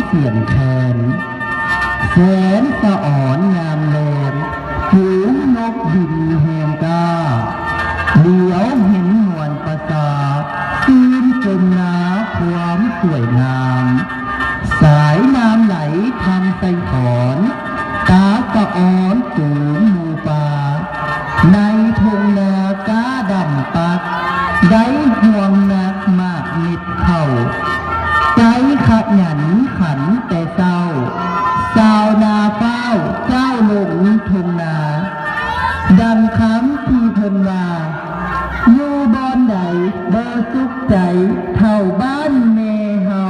เสียงแคนแสนสะอ่อนงามแลมหูนกบินแหงกาเดี๋ยวเห็นหวนประสาซื่นจมนาความสวยงามสายน้ำไหลทำใจถอนตาสะอ่อนจูงหมูป่าในทุ่งนากาดำปักได้ห่วงนักมากนิดเท่าใจขยันขันแต่เศร้าสาวนาเฝ้าเจ้าลงทุ่งนาดังคำที่เพิ่นว่าอยู่บอนใดบ่สุขใจเท่าบ้านแม่เฮา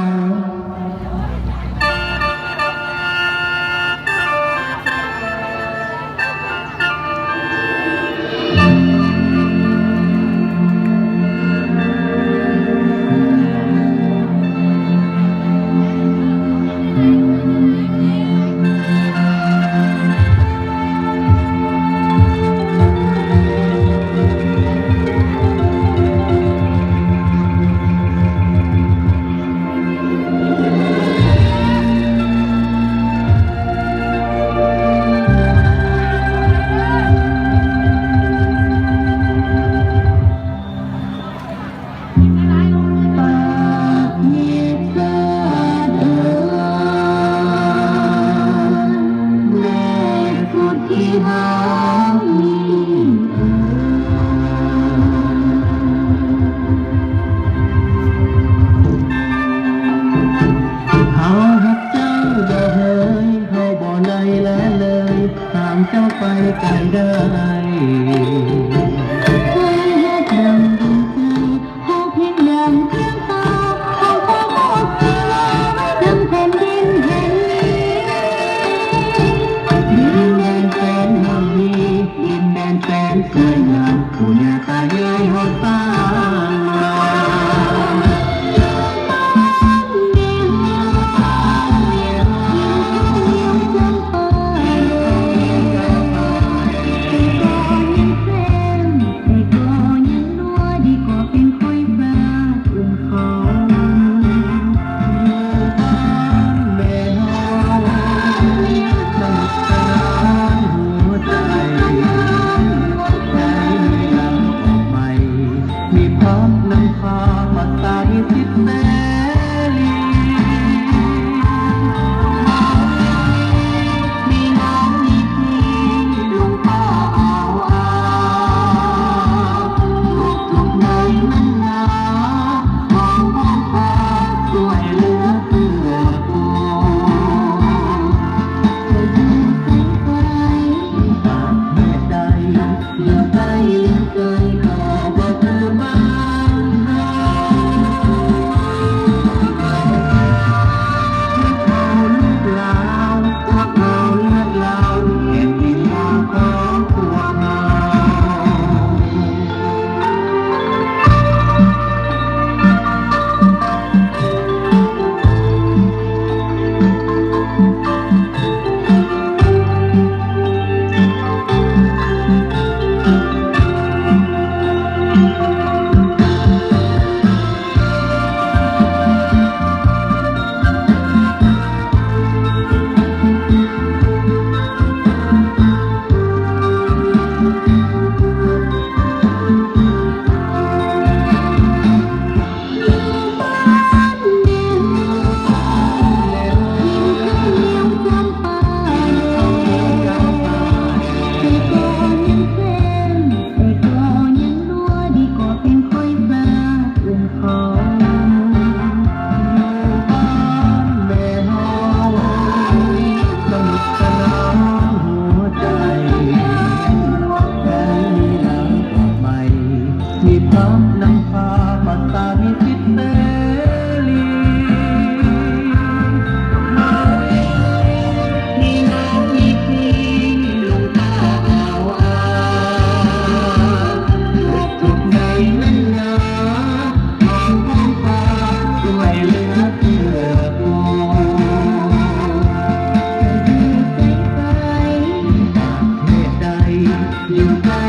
เจ้าไปไกลได้เคยเฮ็ดดังดวงใจเขาเพียงดังเพียงตาเขาขอบอกสิว่าดังแผ่นดินแห่งนี้ดินแดนแสนมั่งมีดินแดนแสนสวยงามผู้ย่าตายายหดตาอยู่ใกล้